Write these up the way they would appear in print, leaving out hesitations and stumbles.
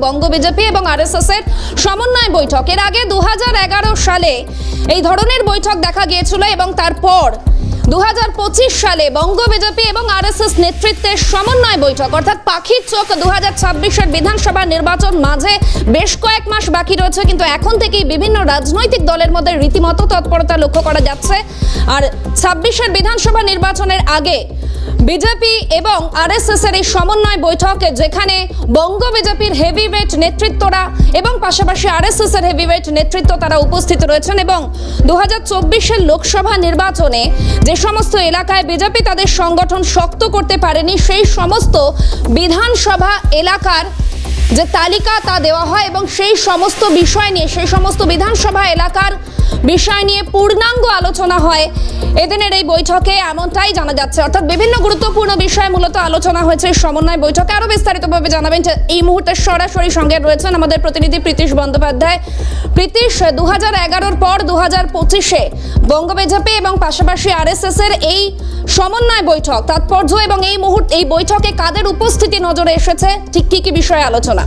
বঙ্গ BJP এবং RSS এর সমন্বয় বৈঠক। এর আগে 2011 সালে এই ধরনের বৈঠক দেখা গিয়েছিল এবং তারপর 2025 সালে বঙ্গ বিজেপি এবং আরএসএস নেতৃত্বের সমন্বয় বৈঠক, অর্থাৎ পাখির চোখ 2026-এর বিধানসভা নির্বাচন মাঝে বেশ কয়েক মাস বাকি রয়েছে, কিন্তু এখন থেকেই বিভিন্ন রাজনৈতিক দলের মধ্যে রীতিমতো তৎপরতা লক্ষ্য করা যাচ্ছে। আর 26-এর বিধানসভা নির্বাচনের আগে বিজেপি এবং আরএসএস এর এই সমন্বয় বৈঠক, যেখানে বঙ্গ বিজেপির হেভিওয়েট নেতৃত্বরা এবং পাশাপাশি আরএসএস এর হেভিওয়েট নেতৃত্ব তারা উপস্থিত রয়েছেন এবং 2024-এর লোকসভা নির্বাচনে যে সমস্ত এলাকায় বিজেপি তাদের সংগঠন শক্ত করতে পারেনি, সেই সমস্ত বিধানসভা এলাকার যে তালিকা তা দেওয়া হয় এবং সেই সমস্ত বিষয় নিয়ে, সেই সমস্ত বিধানসভা এলাকার বিষয় নিয়ে পূর্ণাঙ্গ আলোচনা হয় এদিনের এই বৈঠকে, এমনটাই জানা যাচ্ছে। অর্থাৎ বিভিন্ন গুরুত্বপূর্ণ বিষয় মূলত আলোচনা হয়েছে সমন্বয় বৈঠকে। আরো বিস্তারিতভাবে জানাবেন এই মুহূর্তে সরাসরি সঙ্গে রয়েছেন আমাদের প্রতিনিধি প্রীতিশ বন্দ্যোপাধ্যায়। প্রীতিশ, 2011-র পর 2025-এ বঙ্গ বিজেপি এবং পাশাপাশি আরএসএস এর এই সমন্বয় বৈঠক, তাৎপর্য এবং এই বৈঠকে কাদের উপস্থিতি নজরে এসেছে, ঠিক কি কি বিষয়ে আলোচনা?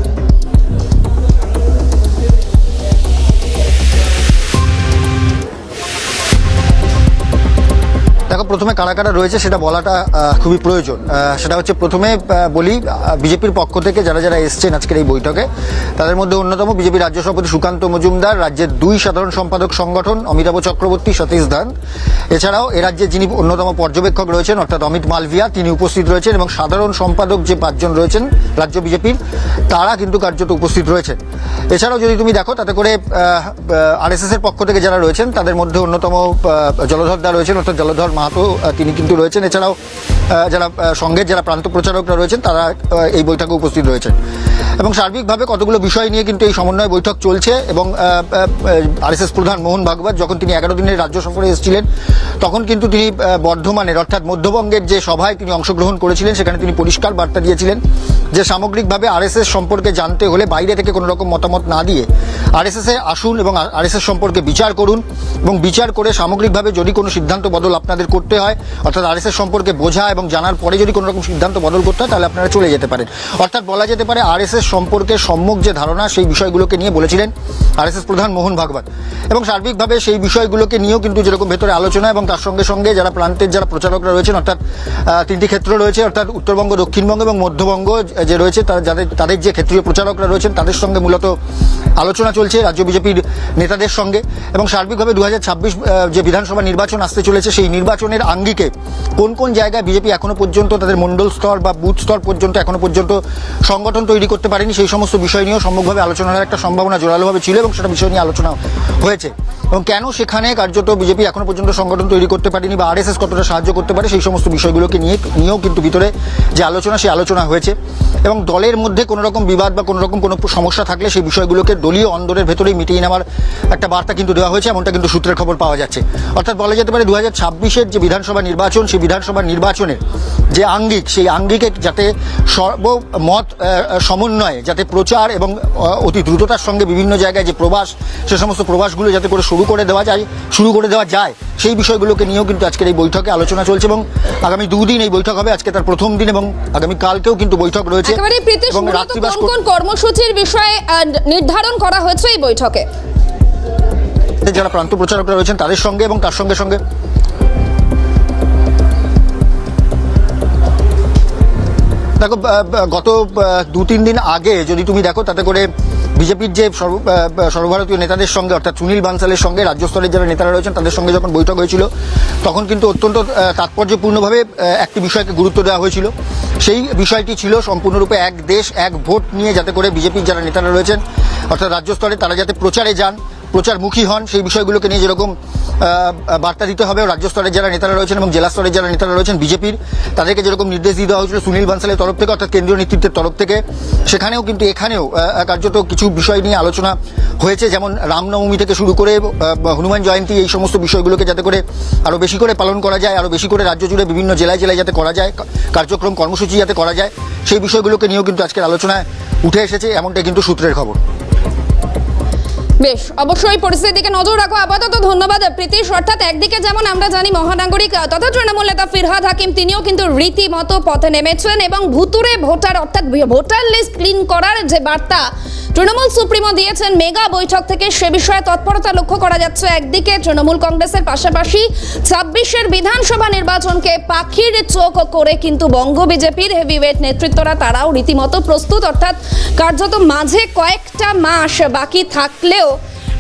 দেখো, প্রথমে কারা কারা রয়েছে সেটা বলাটা খুবই প্রয়োজন। সেটা হচ্ছে, প্রথমে বলি বিজেপির পক্ষ থেকে যারা যারা এসছেন আজকের এই বৈঠকে, তাদের মধ্যে অন্যতম বিজেপি রাজ্য সভাপতি সুকান্ত মজুমদার, রাজ্যের 2 সাধারণ সম্পাদক সংগঠন অমিতাভ চক্রবর্তী, সতীশ ধান, এছাড়াও এ রাজ্যে যিনি অন্যতম পর্যবেক্ষক রয়েছেন অর্থাৎ অমিত মালভিয়া, তিনি উপস্থিত রয়েছেন এবং সাধারণ সম্পাদক যে 5 জন রয়েছেন রাজ্য বিজেপির, তারা কিন্তু কার্যত উপস্থিত রয়েছেন। এছাড়াও যদি তুমি দেখো, তাতে করে আরএসএস এর পক্ষ থেকে যারা রয়েছেন তাদের মধ্যে অন্যতম জলধর দা রয়েছেন, অর্থাৎ জলধর মাহাতো, তিনি কিন্তু রয়েছেন। এছাড়াও যারা সঙ্গের যারা প্রান্ত প্রচারকরা রয়েছেন তারা এই বৈঠকে উপস্থিত রয়েছেন এবং সার্বিকভাবে কতগুলো বিষয় নিয়ে কিন্তু এই সমন্বয় বৈঠক চলছে। এবং আরএসএস প্রধান মোহন ভাগবত যখন তিনি 11 দিনের রাজ্য সফরে এসেছিলেন, তখন কিন্তু তিনি বর্ধমানের অর্থাৎ মধ্যবঙ্গের যে সভায় তিনি অংশগ্রহণ করেছিলেন, সেখানে তিনি পরিষ্কার বার্তা দিয়েছিলেন যে সামগ্রিকভাবে আরএসএস সম্পর্কে জানতে হলে বাইরে থেকে কোনো রকম মতামত না দিয়ে আরএসএসে আসুন এবং আরএসএস সম্পর্কে বিচার করুন, এবং বিচার করে সামগ্রিকভাবে যদি কোনো সিদ্ধান্ত বদল আপনাদের করতে হয়, অর্থাৎ আরএসএস সম্পর্কে বোঝা এবং জানার পরে যদি কোনো রকম সিদ্ধান্ত বদল করতে হয়, তাহলে আপনারা চলে যেতে পারেন। অর্থাৎ বলা যেতে পারে আরএসএস সম্পর্কে সম্যক যে ধারণা, সেই বিষয়গুলোকে নিয়ে বলেছিলেন আরএসএস প্রধান মোহন ভাগবত। এবং সার্বিকভাবে সেই বিষয়গুলোকে নিয়েও কিন্তু যেরকম ভেতরে আলোচনা, এবং তার সঙ্গে সঙ্গে যারা প্রান্তের যারা প্রচারকরা রয়েছেন, অর্থাৎ 3টি ক্ষেত্র রয়েছে, অর্থাৎ উত্তরবঙ্গ, দক্ষিণবঙ্গ এবং মধ্যবঙ্গ যে রয়েছে, তাদের যে ক্ষেত্রীয় প্রচারকরা রয়েছেন তাদের সঙ্গে মূলত আলোচনা চলছে রাজ্য বিজেপির নেতাদের সঙ্গে। এবং সার্বিকভাবে 2026 যে বিধানসভা নির্বাচন আসতে চলেছে, সেই নির্বাচনের আঙ্গিকে কোন কোন জায়গায় বিজেপি এখনো পর্যন্ত তাদের মণ্ডল স্তর বা বুথ স্তর পর্যন্ত এখনো পর্যন্ত সংগঠন তৈরি করতে পারেনি, সেই সমস্ত বিষয় নিয়েও সম্যকভাবে আলোচনার একটা সম্ভাবনা জোরালোভাবে ছিল এবং সেটা বিষয় নিয়ে আলোচনা হয়েছে। এবং কেন সেখানে কার্যত বিজেপি এখনো পর্যন্ত সংগঠন তৈরি করতে পারেনি বা আরএসএস কতটা সাহায্য করতে পারে, সেই সমস্ত বিষয়গুলোকে নিয়েও কিন্তু ভিতরে যে আলোচনা, সেই আলোচনা হয়েছে। এবং দলের মধ্যে কোনো রকম বিবাদ বা কোনো রকম কোনো সমস্যা থাকলে সেই বিষয়গুলোকে দলীয় অন্দরের ভেতরেই মিটিয়ে নেওয়ার একটা বার্তা কিন্তু দেওয়া হয়েছে, এমনটা কিন্তু সূত্রের খবর পাওয়া যাচ্ছে। অর্থাৎ বলা যেতে পারে 2026-এর যে বিধানসভা নির্বাচন, সেই বিধানসভা নির্বাচনের যে আঙ্গিক, সেই আঙ্গিকে যাতে সর্বমত সমন্বয়ে যাতে প্রচার এবং অতি দ্রুততার সঙ্গে বিভিন্ন জায়গায় যে প্রবাস, সে সমস্ত প্রবাসগুলো যাতে করে শুরু করে দেওয়া যায়, সেই বিষয়গুলোকে নিয়েও কিন্তু আজকের এই বৈঠকে আলোচনা চলছে। এবং আগামী 2 দিন এই বৈঠক হবে, আজকে তার প্রথম দিন এবং আগামী কালকেও কিন্তু বৈঠক রয়েছে। এবং রাত্রিবাস কোন কর্মসূচির বিষয়ে নির্ধারণ করা হয়েছে এই বৈঠকে? যারা প্রান্ত প্রচারকরা রয়েছেন তাদের সঙ্গে এবং তার সঙ্গে সঙ্গে দেখো, গত 2-3 দিন আগে যদি তুমি দেখো, তাতে করে বিজেপির যে সর্বভারতীয় নেতাদের সঙ্গে, অর্থাৎ সুনীল বানসালের সঙ্গে রাজ্য স্তরের যারা নেতারা রয়েছেন তাদের সঙ্গে যখন বৈঠক হয়েছিল, তখন কিন্তু অত্যন্ত তাৎপর্যপূর্ণভাবে একটি বিষয়কে গুরুত্ব দেওয়া হয়েছিল। সেই বিষয়টি ছিল সম্পূর্ণরূপে এক দেশ এক ভোট নিয়ে, যাতে করে বিজেপির যারা নেতারা রয়েছেন অর্থাৎ রাজ্য স্তরে তারা যাতে প্রচারে যান, প্রচারমুখী হন, সেই বিষয়গুলোকে নিয়ে যেরকম বার্তা দিতে হবে। রাজ্য স্তরের যারা নেতারা রয়েছেন এবং জেলা স্তরের যারা নেতারা রয়েছেন বিজেপির, তাদেরকে যেরকম নির্দেশ দিয়ে দেওয়া হয়েছিল সুনীল বানসালের তরফ থেকে, অর্থাৎ কেন্দ্রীয় নেতৃত্বের তরফ থেকে, সেখানেও কিন্তু এখানেও কার্যত কিছু বিষয় নিয়ে আলোচনা হয়েছে। যেমন রামনবমী থেকে শুরু করে হনুমান জয়ন্তী, এই সমস্ত বিষয়গুলোকে যাতে করে আরও বেশি করে পালন করা যায়, আরও বেশি করে রাজ্য জুড়ে বিভিন্ন জেলায় জেলায় যাতে করা যায়, কার্যক্রম কর্মসূচি যাতে করা যায়, সেই বিষয়গুলোকে নিয়েও কিন্তু আজকের আলোচনায় উঠে এসেছে, এমনটাই কিন্তু সূত্রের খবর। বেশ, অবশ্যই পরিস্থিতির দিকে নজর রাখো। আপাতত ধন্যবাদ প্রীতিশ। অর্থাৎ একদিকে যেমন আমরা জানি মহানাগরিক তথা তৃণমূল নেতা ফিরহাদ হাকিম তিনিও কিন্তু রীতিমতো পথে নেমেছেন এবং ভুতুরে ভোটার অর্থাৎ ভোটার লিস্ট ক্লিন করার যে বার্তা তৃণমূল সুপ্রিমো দিয়েছেন মেগা বৈঠক থেকে, সে বিষয়ে তৎপরতা লক্ষ্য করা যাচ্ছে। একদিকে তৃণমূল কংগ্রেসের পাশাপাশি 26-এর বিধানসভা নির্বাচনকে পাখির চোখ করে কিন্তু বঙ্গ বিজেপির হেভিওয়েট নেতৃত্বরা তারাও রীতিমতো প্রস্তুত। অর্থাৎ কার্যত মাঝে কয়েকটা মাস বাকি থাকলেও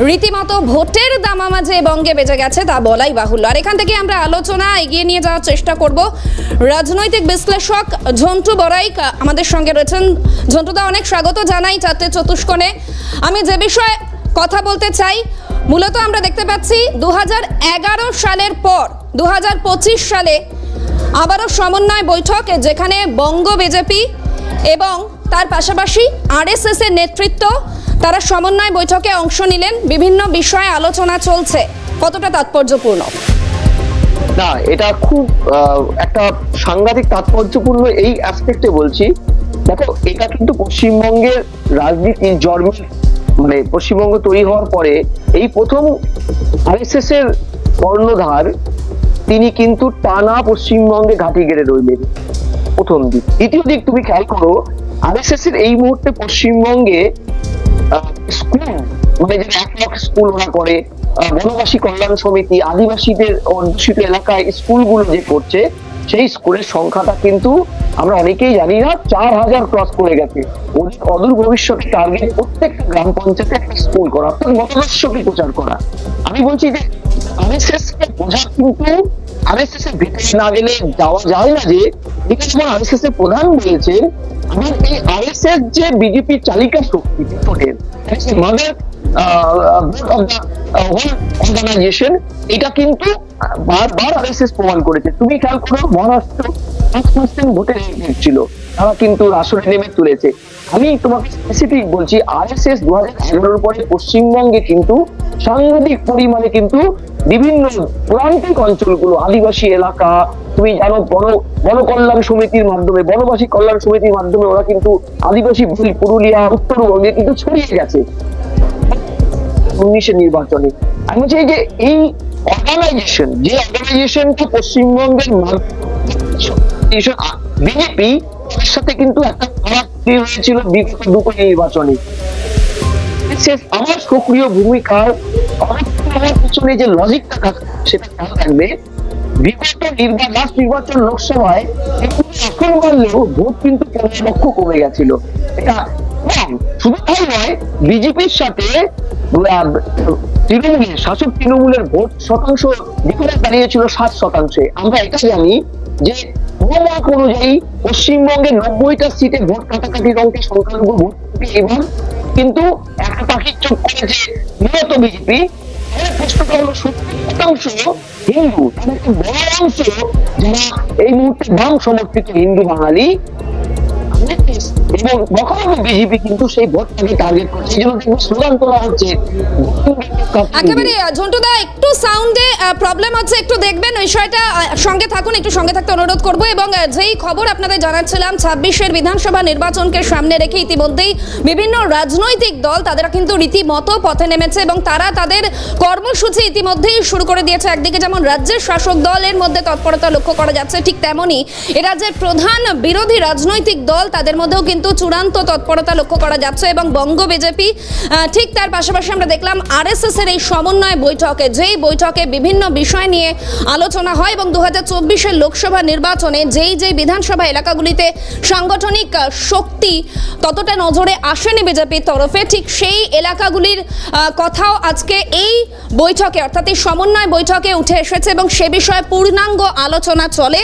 রীতিমতো ভোটের দামামা যে বঙ্গে বেজে গেছে তা বলাই বাহুল্য। আর এখান থেকে আমরা আলোচনা এগিয়ে নিয়ে যাওয়ার চেষ্টা করব। রাজনৈতিক বিশ্লেষক ঝন্টু বড়াইক আমাদের সঙ্গে রয়েছেন। ঝন্টুদা, অনেক স্বাগত জানাই চারটে চতুষ্কোণে। আমি যে বিষয়ে কথা বলতে চাই, মূলত আমরা দেখতে পাচ্ছি 2011 সালের পর 2025 সালে আবারও সমন্বয় বৈঠক, যেখানে বঙ্গ বিজেপি এবং তার পাশাপাশি আরএসএস এর নেতৃত্ব তারা সমন্বয় বৈঠকে অংশ নিলেন। বিভিন্ন বিষয়ে আলোচনা চলছে, কতটা তাৎপর্যপূর্ণ? না, এটা খুব একটা সাংঘাতিক তাৎপর্যপূর্ণ এই অ্যাসপেক্টে বলছি। দেখো, এটা কিন্তু পশ্চিমবঙ্গের রাজনীতির জন্মের মানে পশ্চিমবঙ্গ তৈরি হওয়ার পরে এই প্রথম আরএসএস এর কর্ণধার তিনি কিন্তু টানা পশ্চিমবঙ্গে ঘাঁটি গেড়ে রইলেন, প্রথম দিক। দ্বিতীয় দিক তুমি খেয়াল করো, আরএসএস এর এই মুহূর্তে পশ্চিমবঙ্গে স্কুল মানে যে 1 লাখ স্কুল ওরা করে, বনবাসী কল্যাণ সমিতি, আদিবাসীদের অধ্যুষিত এলাকায় স্কুলগুলো যে করছে, সেই স্কুলের সংখ্যাটা কিন্তু আমরা অনেকেই জানি না 4000 ক্রস করে গেছে। অদূর ভবিষ্যতে টার্গেট প্রত্যেকটা গ্রাম পঞ্চায়েতে একটা স্কুল করা, অর্থাৎ মতাদর্শকে প্রচার করা। আমি বলছি যে আরএসএস কে বোঝা কিন্তু আরএসএস এর ভিতরে না গেলে যাওয়া যায় না। যে যেমন আরএসএস এর প্রধান বলেছেন, আমার এই আরএসএস যে বিজেপির চালিকা শক্তি ভোটের মাদার অর্গানাইজেশন, এটা কিন্তু বারবার আরএসএস প্রমাণ করেছে। তুমি খেয়াল করো, মহারাষ্ট্র 5% ভোটে ছিল, তারা কিন্তু আসরে নেমে তুলেছে। আমি তোমাকে স্পেসিফিক বলছি, আরএসএস 2011 পরে পশ্চিমবঙ্গে কিন্তু সাংঘাতিক পরিমাণে কিন্তু বিভিন্ন প্রান্তিক অঞ্চলগুলো, আদিবাসী এলাকা, তুমি জানো বনকল্যাণ সমিতির মাধ্যমে, বনবাসী কল্যাণ সমিতির মাধ্যমে ওরা কিন্তু আদিবাসী পুরুলিয়া, উত্তরবঙ্গে কিন্তু ছড়িয়ে গেছে 19 নির্বাচনে। আমি বলছি যে এই অর্গানাইজেশন, যে অর্গানাইজেশনটা পশ্চিমবঙ্গের বিজেপি সাথে কিন্তু একটা ফারাক হয়েছিল বিগত 2 নির্বাচনে। আমার সক্রিয় ভূমিকার আমার পিছনে যে লজিকটা থাকে সেটা খেয়াল থাকবে। বিগত লাস্ট নির্বাচন লোকসভায় আসন বাড়লেও ভোট কিন্তু 15 লক্ষ কমে গেছিল। এটা শুধু তাই নয়, বিজেপির সাথে তৃণমূলের শাসক তৃণমূলের ভোট শতাংশ বিপরীত দাঁড়িয়েছিল 7%। আমরা এটা জানি যে মূলক অনুযায়ী পশ্চিমবঙ্গে 90টা সিটে ভোট কাটাকাটির অঙ্কে সংখ্যালঘু ভোট এবার কিন্তু একটা পাখির চোখ করেছে মূলত বিজেপি। প্রশ্নটা হলো 70% হিন্দু, তাদের একটা বড় অংশ যারা এই মুহূর্তে বাম সমর্থিত হিন্দু বাঙালি এবং বকাবকি বিজেপি কিন্তু সেই ভোটটাকে টার্গেট করছে। এই জন্য দেখবো স্লোগান তোলা হচ্ছে। একেবারে ঝন্টুদা, একটু সাউন্ডে প্রবলেম হচ্ছে, একটু দেখবেন বিষয়টা, সঙ্গে থাকুন, একটু সঙ্গে থাকতে অনুরোধ করব। এবং যেই খবর আপনাদের জানাচ্ছিলাম, 26-এর বিধানসভা নির্বাচনকে সামনে রেখে ইতিমধ্যেই বিভিন্ন রাজনৈতিক দল তাদের কিন্তু রীতিমতো পথে নেমেছে এবং তারা তাদের কর্মসূচি ইতিমধ্যেই শুরু করে দিয়েছে। একদিকে যেমন রাজ্যের শাসক দলের মধ্যে তৎপরতা লক্ষ্য করা যাচ্ছে, ঠিক তেমনই এ রাজ্যের প্রধান বিরোধী রাজনৈতিক দল তাদের মধ্যেও কিন্তু চূড়ান্ত তৎপরতা লক্ষ্য করা যাচ্ছে। এবং বঙ্গ বিজেপি ঠিক তার পাশাপাশি আমরা দেখলাম আরএসএস এর এই সমন্বয় বৈঠকে, যেই বৈঠকে বিভিন্ন বিষয় নিয়ে আলোচনা হয় এবং 2024-এর লোকসভা নির্বাচনে যেই বিধানসভা এলাকাগুলিতে সাংগঠনিক শক্তি ততটা নজরে আসেনি বিজেপির তরফে, ঠিক সেই এলাকাগুলির কথাও আজকে এই বৈঠকে অর্থাৎ এই সমন্বয় বৈঠকে উঠে এসেছে এবং সে বিষয়ে পূর্ণাঙ্গ আলোচনা চলে।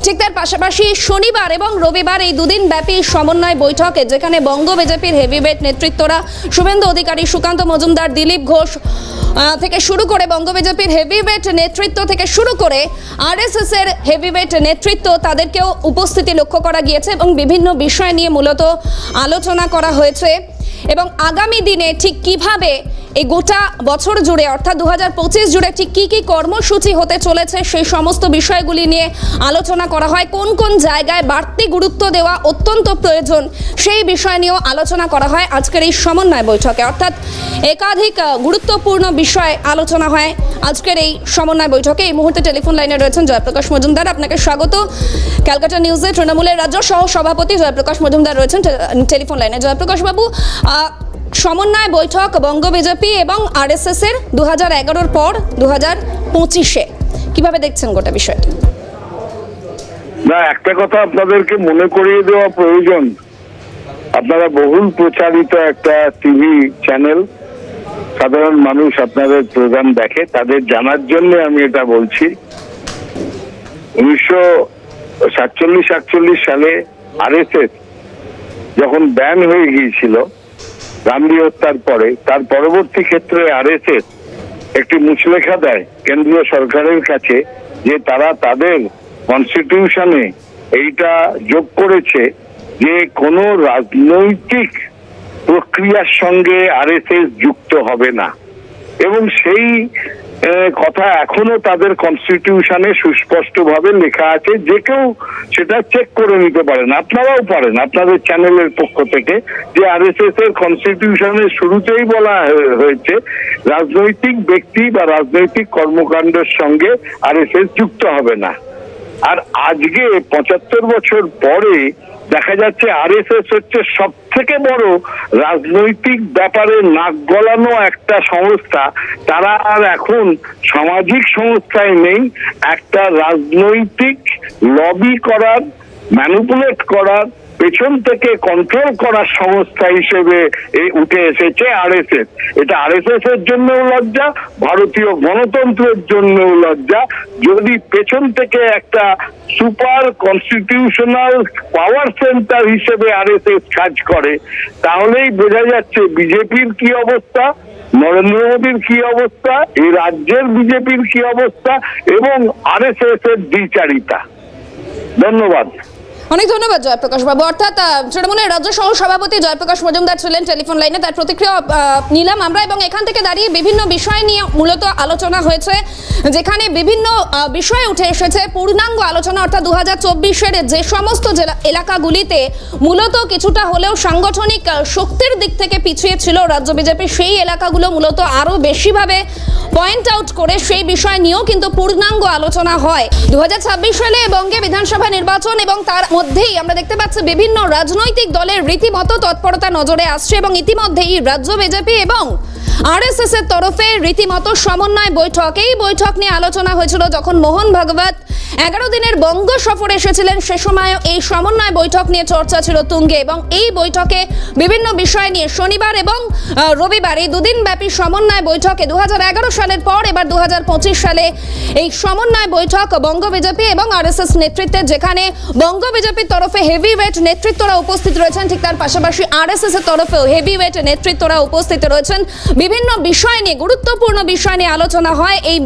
ঠিক তার পাশাপাশি শনিবার এবং রবিবার এই দুদিন ব্যাপী সমন্বয় বৈঠকে, যেখানে বঙ্গ বিজেপির হেভিওয়েট নেতৃত্বরা শুভেন্দু অধিকারী, সুকান্ত মজুমদার, দিলীপ ঘোষ থেকে শুরু করে বঙ্গ বিজেপির হেভিওয়েট নেতৃত্ব থেকে শুরু করে আরএসএস এর হেভিওয়েট নেতৃত্ব, তাদেরকেও উপস্থিতি লক্ষ্য করা গিয়েছে এবং বিভিন্ন বিষয় নিয়ে মূলত আলোচনা করা হয়েছে। এবং আগামী দিনে ঠিক কিভাবে এই গোটা বছর জুড়ে অর্থাৎ 2025 জুড়ে ঠিক কি কি কর্মসূচি হতে চলেছে সেই সমস্ত বিষয়গুলি নিয়ে আলোচনা করা হয়। কোন কোন জায়গায় বাড়তি গুরুত্ব দেওয়া অত্যন্ত প্রয়োজন সেই বিষয় নিয়েও আলোচনা করা হয় আজকের এই সমন্বয় বৈঠকে। অর্থাৎ একাধিক গুরুত্বপূর্ণ বিষয় আলোচনা হয় আজকের এই সমন্বয় বৈঠকে। এই মুহূর্তে টেলিফোন লাইনে রয়েছেন জয়প্রকাশ মজুমদার। আপনাকে স্বাগত। ক্যালকাটা নিউজে তৃণমূলের রাজ্য সহ সভাপতি জয়প্রকাশ মজুমদার রয়েছেন টেলিফোন লাইনে। জয়প্রকাশ বাবু, সমন্বয় বৈঠক বঙ্গ বিজেপি এবং আরএসএস এর 2011-র পর 2025-এ কিভাবে দেখছেন গোটা বিষয়টি? না, একটা কথা আপনাদেরকে মনে করিয়ে দেওয়া প্রয়োজন, আপনারা বহুল প্রচারিত একটা টিভি চ্যানেল, সাধারণ মানুষ আপনাদের প্রোগ্রাম দেখে, তাদের জানার জন্য আমি এটা বলছি। 1947-48 সালে আরএসএস যখন ব্যান হয়ে গিয়েছিল গান্ধী হত্যার পরে, তার পরবর্তী ক্ষেত্রে আরএসএস একটি মুচলেখা দেয় কেন্দ্রীয় সরকারের কাছে যে তারা তাদের কনস্টিটিউশনে এইটা যোগ করেছে যে কোনো রাজনৈতিক প্রক্রিয়ার সঙ্গে আরএসএস যুক্ত হবে না, এবং সেই কথা এখনো তাদের কনস্টিটিউশনে সুস্পষ্টভাবে লেখা আছে। যে কেউ সেটা চেক করে নিতে পারেন, আপনারাও পারেন আপনাদের চ্যানেলের পক্ষ থেকে, যে আরএসএস এর কনস্টিটিউশনের শুরুতেই বলা হয়েছে রাজনৈতিক ব্যক্তি বা রাজনৈতিক কর্মকাণ্ডের সঙ্গে আরএসএস যুক্ত হবে না। আর আজকে 75 বছর পরে দেখা যাচ্ছে আরএসএস হচ্ছে সব থেকে বড় রাজনৈতিক ব্যাপারে নাক গলানো একটা সংস্থা। তারা আর এখন সামাজিক সংস্থায় নেই, একটা রাজনৈতিক লবি করার, ম্যানিপুলেট করার, পেছন থেকে কন্ট্রোল করার সংস্থা হিসেবে উঠে এসেছে আরএসএস। এটা আরএসএস এর জন্যও লজ্জা, ভারতীয় গণতন্ত্রের জন্যও লজ্জা। যদি পেছন থেকে একটা সুপার কনস্টিটিউশনাল পাওয়ার সেন্টার হিসেবে আরএসএস কাজ করে, তাহলেই বোঝা যাচ্ছে বিজেপির কি অবস্থা, নরেন্দ্র মোদীর কি অবস্থা, এই রাজ্যের বিজেপির কি অবস্থা, এবং আরএসএস এর দ্বিচারিতা। ধন্যবাদ। অনেক ধন্যবাদ জয়প্রকাশ বাবু। অর্থাৎ তৃণমূলের রাজ্য সহ সভাপতি জয়প্রকাশ মজুমদার ছিলেন টেলিফোন লাইনে, তার প্রতিক্রিয়া নিলাম আমরা। এবং এখান থেকে দাঁড়িয়ে বিভিন্ন বিষয় নিয়ে মূলত আলোচনা হয়েছে, যেখানে বিভিন্ন বিষয় উঠে এসেছে। পূর্ণাঙ্গ আলোচনা অর্থাৎ 2024-এর যে সমস্ত এলাকাগুলিতে মূলত কিছুটা হলেও সাংগঠনিক শক্তির দিক থেকে পিছিয়ে ছিল রাজ্য বিজেপি, সেই এলাকাগুলো মূলত আরও বেশিভাবে পয়েন্ট আউট করে সেই বিষয় নিয়েও কিন্তু পূর্ণাঙ্গ আলোচনা হয়। 2026 সালে বঙ্গে বিধানসভা নির্বাচন, এবং তার মধ্যেই আমরা দেখতে পাচ্ছি বিভিন্ন রাজনৈতিক দলের রীতিমতো তৎপরতা নজরে আসছে, এবং ইতিমধ্যেই রাজ্য বিজেপি এবং আরএসএস এর তরফে রীতিমতো সমন্বয় বৈঠক, এই বৈঠক নিয়ে আলোচনা হয়েছিল যখন মোহন ভাগবত 11 দিনের বঙ্গ সফরে এসেছিলেন। সে সময়ও এই সমন্বয় বৈঠক নিয়ে চর্চা ছিল তুঙ্গে, এবং এই বৈঠকে বিভিন্ন বিষয় নিয়ে শনিবার এবং রবিবার এই দুদিন ব্যাপী সমন্বয় বৈঠকে 2011 সালের পর এবার 2025 সালে এই সমন্বয় বৈঠক বঙ্গ বিজেপি এবং আরএসএস নেতৃত্বে, যেখানে বঙ্গ বিজেপির তরফে হেভিওয়েট নেতৃত্বরা উপস্থিত রয়েছেন, ঠিক তার পাশাপাশি আরএসএস এর তরফেও হেভিওয়েট নেতৃত্বরা উপস্থিত রয়েছেন। বিভিন্ন বিষয় নিয়ে, গুরুত্বপূর্ণ বিষয় নিয়ে আলোচনা হয় এই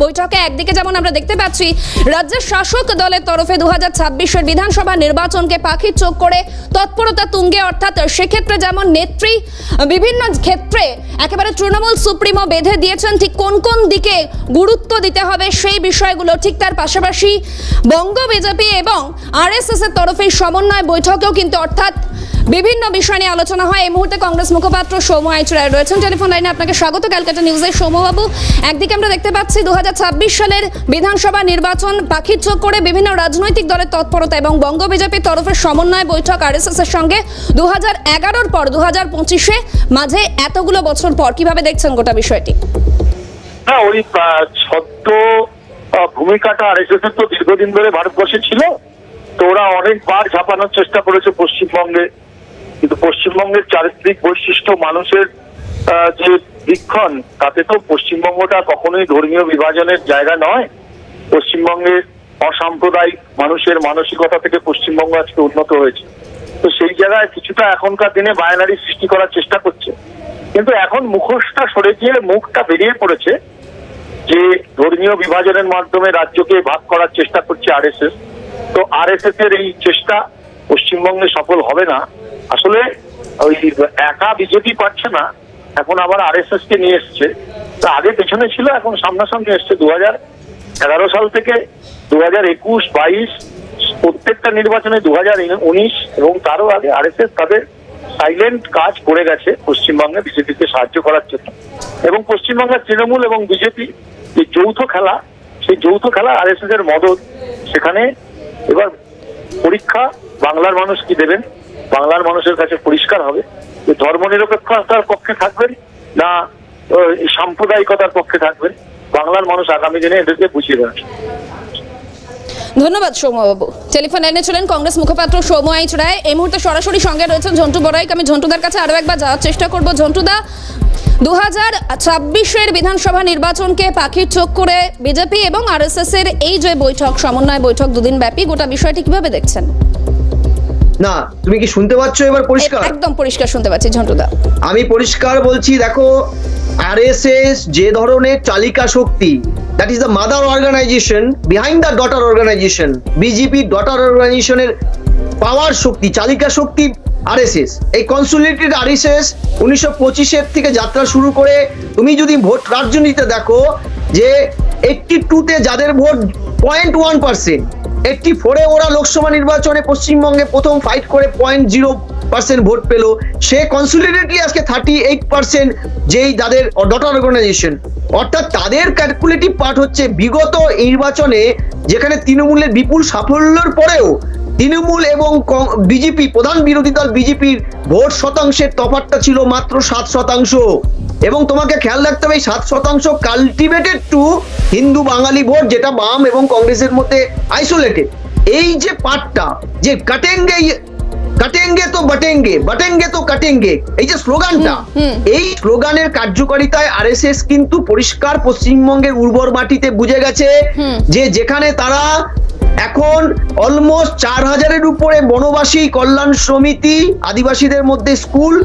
বৈঠকে। একদিকে যেমন আমরা দেখতে পাচ্ছি রাজ্যের শাসক দলের তরফে 2026-এর বিধানসভা নির্বাচনকে পাখির চোখ করে তৎপরতা তুঙ্গে, অর্থাৎ সেক্ষেত্রে যেমন নেত্রী বিভিন্ন ক্ষেত্রে একেবারে তৃণমূল সুপ্রিমো বেঁধে দিয়েছেন ঠিক কোন কোন দিকে গুরুত্ব দিতে হবে সেই বিষয়গুলো, ঠিক তার পাশাপাশি বঙ্গ বিজেপি এবং আরএসএস এর তরফে সমন্বয় বৈঠকেও কিন্তু অর্থাৎ বিভিন্ন বিষয় নিয়ে আলোচনা হয়। এই মুহূর্তে কংগ্রেস মুখপাত্র সৌম্য আইচুরায় রয়েছেন টেলিফোন লাইনে। আপনাকে স্বাগত ক্যালকাটা নিউজে। সৌম্যবাবু, একদিকে আমরা দেখতে পাচ্ছি 2026 সালের বিধানসভা নির্বাচন পাখির চোখ করে বিভিন্ন রাজনৈতিক দলের তৎপরতা, এবং বঙ্গ বিজেপির তরফের সমন্বয় বৈঠক আরএসএস এর সঙ্গে 2011-র পর 2025-এ মাঝে এতগুলো বছর পর কিভাবে দেখছেন গোটা বিষয়টি? হ্যাঁ, ওই ছদ্ম ভূমিকাটা আরএসএস এর তো দীর্ঘদিন ধরে ভারতবর্ষে ছিল, তো ওরা অনেকবার ঝাঁপানোর চেষ্টা করেছে পশ্চিমবঙ্গে, কিন্তু পশ্চিমবঙ্গের চারিত্রিক বৈশিষ্ট্য, মানুষের যে বীক্ষণ, তাতে তো পশ্চিমবঙ্গটা কখনোই ধর্মীয় বিভাজনের জায়গা নয়। পশ্চিমবঙ্গের অসাম্প্রদায়িক মানুষের মানসিকতা থেকে পশ্চিমবঙ্গ আজকে উন্নত হয়েছে। তো সেই জায়গায় কিছুটা এখনকার দিনে বায়নারি সৃষ্টি করার চেষ্টা করছে, কিন্তু এখন মুখোশটা সরে গিয়ে মুখটা বেরিয়ে পড়েছে যে ধর্মীয় বিভাজনের মাধ্যমে রাজ্যকে ভাগ করার চেষ্টা করছে আরএসএস। তো আরএসএস এর এই চেষ্টা পশ্চিমবঙ্গে সফল হবে না। আসলে ওই একা বিজেপি পারছে না, এখন আবার আরএসএস কে নিয়ে এসছে। তা আগে পেছনে ছিল, এখন সামনাসামনি এসছে। 2011 সাল থেকে 2021, 22 প্রত্যেকটা নির্বাচনে, 2019 এবং তারও আগে আরএসএস তাদের সাইলেন্ট কাজ করে গেছে পশ্চিমবঙ্গে বিজেপিকে সাহায্য করার জন্য। এবং পশ্চিমবঙ্গের তৃণমূল এবং বিজেপি যে যৌথ খেলা, সেই যৌথ খেলা আরএসএস এর মদত। সেখানে এবার পরীক্ষা বাংলার মানুষ কি দেবেন, বাংলার মানুষের কাছে পরিষ্কার হবে যে ধর্মনিরপেক্ষতার পক্ষে থাকবেন না সাম্প্রদায়িকতার পক্ষে থাকবেন। বাংলার মানুষ আগামী দিনে এদেরকে বুঝিয়ে দেবেন। ধন্যবাদ সৌম্যবাবু। টেলিফোন লাইনে ছিলেন কংগ্রেস মুখপাত্র সৌম্য এইচ রায়। এই মুহূর্তে সরাসরি সঙ্গে রয়েছেন ঝন্টু বড়াইক। আমি ঝন্টুদার কাছে আরো একবার যাওয়ার চেষ্টা করব। ঝন্টুদা, 2026-এর বিধানসভা নির্বাচনকে পাখির চোখ করে বিজেপি এবং আরএসএস এর এই যে বৈঠক, সমন্বয় বৈঠক দুদিন ব্যাপী, গোটা বিষয়টি কিভাবে দেখছেন? না, তুমি কি শুনতে পাচ্ছ এবার পরিষ্কার? একদম পরিষ্কার শুনতে পাচ্ছি ঝন্টুদা। আমি পরিষ্কার বলছি, দেখো আরএসএস যে ধরনের চালিকা শক্তি, that is the mother organization behind the daughter organization, BJP daughter অর্গানাইজেশনের পাওয়ার শক্তি, চালিকা শক্তি আরএসএস। এই কনসোলিডেটেড আরএসএস 1925-এর থেকে যাত্রা শুরু করে তুমি যদি ভোট রাজনীতিতে দেখো যে 82-তে যাদের ভোট 0.1%, 84-এ ওরা লোকসভা নির্বাচনে পশ্চিমবঙ্গে প্রথম ফাইট করে 0.0% ভোট পেল। সে কনসোলিডেটলি আজকে 38% যেই যাদের ডটার অর্গানাইজেশন, অর্থাৎ তাদের ক্যালকুলেটিভ পার্ট হচ্ছে বিগত নির্বাচনে যেখানে তৃণমূলের বিপুল সাফল্যের পরেও তৃণমূল এবং বিজেপি, প্রধান বিরোধী দল বিজেপির ভোট শতাংশের তফাৎটা ছিল মাত্র 7%। এবং তোমাকে খেয়াল রাখতে হবে 7% কাল্টিভেটেড টু হিন্দু বাঙালি ভোট, যেটা বাম এবং কংগ্রেসের মধ্যে আইসোলেটেড। এই যে পার্টটা, যে কাটেঙ্গে তো বটেঙ্গে, বটেঙ্গে তো কাটেঙ্গে, এই যে স্লোগানটা, এই স্লোগানের কার্যকারিতায় আরএসএস কিন্তু পরিষ্কার পশ্চিমবঙ্গের উর্বর মাটিতে বুঝে গেছে যে যেখানে তারা এখন অলমোস্ট 4000-এর উপরে বনবাসী কল্যাণ সমিতি, আদিবাসীদের মধ্যে স্কুল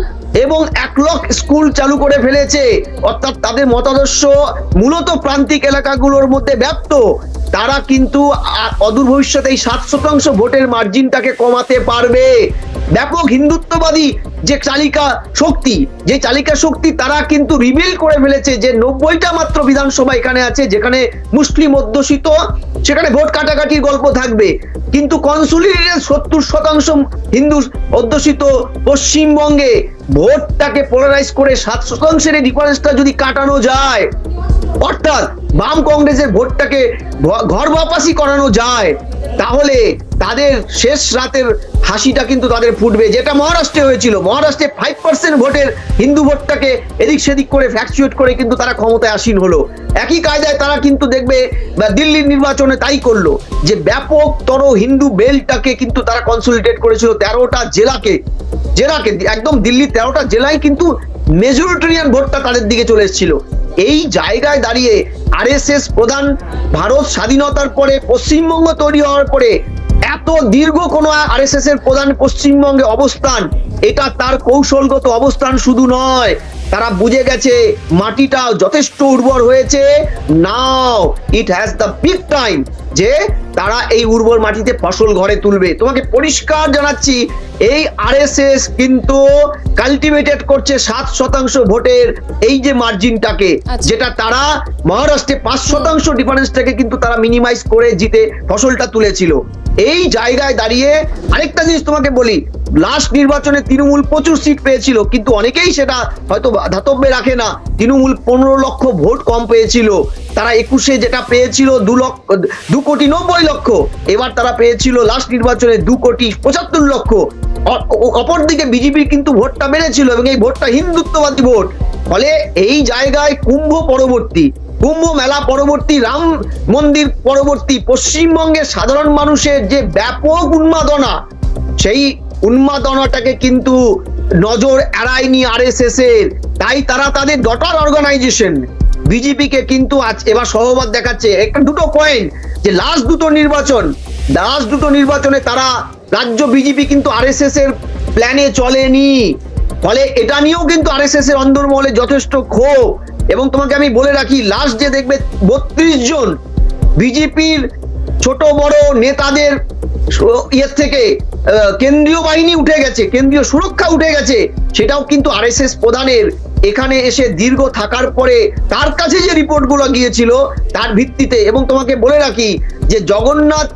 এবং 1 লাখ স্কুল চালু করে ফেলেছে, অর্থাৎ তাদের মতাদর্শ মূলত প্রান্তিক এলাকাগুলোর মধ্যে ব্যাপ্ত। তারা কিন্তু অদূর ভবিষ্যতে এই 7% ভোটের মার্জিনটাকে কমাতে পারবে। ব্যাপক হিন্দুত্ববাদী যে চালিকা শক্তি তারা কিন্তু রিভিল করে ফেলেছে যে 90টা মাত্র বিধানসভা এখানে আছে যেখানে মুসলিম অধ্যুষিত, সেখানে ভোট কাটাকাটির গল্প থাকবে। কিন্তু কনসোলিডেটেড 70% হিন্দু অধ্যুষিত পশ্চিমবঙ্গে ভোটটাকে পোলারাইজ করে 7%-এর ডিফারেন্সটা যদি কাটানো যায়, অর্থাৎ বাম কংগ্রেসের ভোটটাকে ঘর বাপাসি করানো যায়, তাহলে তাদের শেষ রাতের হাসিটা কিন্তু তাদের ফুটবে, যেটা মহারাষ্ট্রে হয়েছিল। মহারাষ্ট্রে 5% ভোটের হিন্দু ভোটটাকে এদিক সেদিক করে ফ্ল্যাকচুয়েট করে কিন্তু তারা ক্ষমতায় আসীন হলো। একই কায়দায় তারা কিন্তু দেখবে দিল্লির নির্বাচনে তাই করলো, যে ব্যাপকতর হিন্দু বেল্টটাকে কিন্তু তারা কনসোলিডেট করেছিল। 13টা জেলাকে একদম দিল্লির 13টা জেলায় কিন্তু মেজরিটেরিয়ান ভোটটা তাদের দিকে চলে এসেছিল। এই জায়গায় দাঁড়িয়ে আরএসএস প্রধান, ভারত স্বাধীনতার পরে পশ্চিমবঙ্গ তৈরি হওয়ার পরে এত দীর্ঘ কোন আরএসএস এর প্রধান পশ্চিমবঙ্গে অবস্থান, এটা তার কৌশলগত অবস্থান শুধু নয়, তারা বুঝে গেছে মাটিটা যথেষ্ট উর্বর হয়েছে। Now it has the big time যে তারা এই উর্বর মাটিতে ফসল ঘরে তুলবে। তোমাকে পরিষ্কার জানাচ্ছি, এই আরএসএস কিন্তু কাল্টিভেটেড করছে 7% ভোটের এই যে মার্জিনটাকে, যেটা তারা মহারাষ্ট্রে 5% ডিফারেন্সটাকে কিন্তু তারা মিনিমাইজ করে জিতে ফসলটা তুলেছিল। এই জায়গায় দাঁড়িয়ে আরেকটা জিনিস তোমাকে বলি, লাস্ট নির্বাচনে তৃণমূল প্রচুর সিট পেয়েছিল, কিন্তু অনেকেই সেটা হয়তো ধাতব্যে রাখে না। তৃণমূল 15 লক্ষ ভোট কম পেয়েছিল। তারা 21-এ যেটা পেয়েছিল 2,90,00,000, এবার তারা পেয়েছিল লাস্ট নির্বাচনে 2,75,00,000। অপরদিকে বিজেপির কিন্তু ভোটটা বেড়েছিল এবং এই ভোটটা হিন্দুত্ববাদী ভোট। ফলে এই জায়গায় কুম্ভ মেলা পরবর্তী, রাম মন্দির পরবর্তী পশ্চিমবঙ্গের সাধারণ মানুষের যে ব্যাপক উন্মাদনা, সেই উন্মাদনাটাকে কিন্তু নজর এড়ায়নি আরএসএস এর। তাই তারা তাদের ডটার অর্গানাইজেশন বিজেপিকে কিন্তু আজ এবার সহমত দেখাচ্ছে। একটা দুটো পয়েন্ট, যে লাস্ট দুটো নির্বাচনে তারা রাজ্য বিজেপি কিন্তু আরএসএস এর প্ল্যানে চলেনি। ফলে এটা নিয়েও কিন্তু আরএসএস এর অন্দরমহলে যথেষ্ট ক্ষোভ। এবং তোমাকে আমি বলে রাখি, লাস্ট যে দেখবে 32 জন বিজেপির ছোট বড় নেতাদের ইয়ের থেকে কেন্দ্রীয় বাহিনী উঠে গেছে, কেন্দ্রীয় সুরক্ষা উঠে গেছে, সেটাও কিন্তু আরএসএস প্রধানের এখানে এসে দীর্ঘ থাকার পরে তার কাছে যে রিপোর্টগুলো গিয়েছিল তার ভিত্তিতে, এবং তোমাকে বলে রাখি যে জগন্নাথ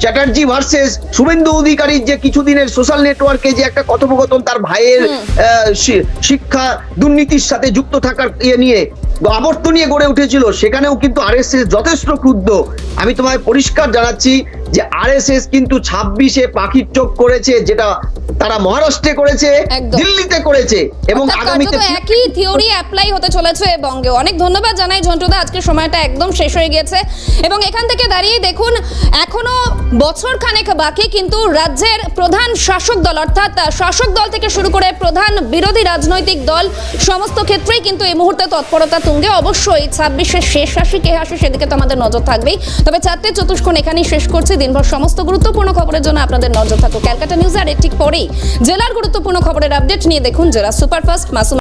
চ্যাটার্জি ভার্সেস শুভেন্দু অধিকারীর যে কিছুদিনের সোশ্যাল নেটওয়ার্কে যে একটা কথোপকথন তার ভাইয়ের শিক্ষা দুর্নীতির সাথে যুক্ত থাকার নিয়ে আবর্ত নিয়ে গড়ে উঠেছিল, সেখানেও কিন্তু আরএসএস যথেষ্ট ক্ষুব্ধ। আমি তোমায় পরিষ্কার জানাচ্ছি যে আরএসএস কিন্তু 26-এ পাখির চোখ করেছে, যেটা তারা মহারাষ্ট্রে করেছে, একদম। দিল্লিতে করেছে, এবং আগামীতে একই থিওরি অ্যাপ্লাই হতে চলেছে বঙ্গে। অনেক ধন্যবাদ জানাই ঝন্টুদা, আজকের সময়টা একদম শেষ হয়ে গেছে এবং এখান থেকে দাঁড়িয়ে দেখুন এখনো বছর খানেক বাকি, কিন্তু রাজ্যের প্রধান শাসক দল অর্থাৎ শাসক দল থেকে শুরু করে প্রধান বিরোধী রাজনৈতিক দল সমস্ত ক্ষেত্রেই কিন্তু এই মুহূর্তে তৎপরতা তুঙ্গে। অবশ্যই 26-এর শেষ রাশি কে আসে সেদিকে তো আমাদের নজর থাকবেই। তবে 4টে চতুষ্কোণ এখানেই শেষ করছি। দিনভর সমস্ত গুরুত্বপূর্ণ খবরের জন্য আপনাদের নজর থাকুক ক্যালকাটা নিউজ। আর এর ঠিক পরেই জেলার গুরুত্বপূর্ণ খবরের আপডেট নিয়ে দেখুন জেলা সুপারফাস্ট। মাসুম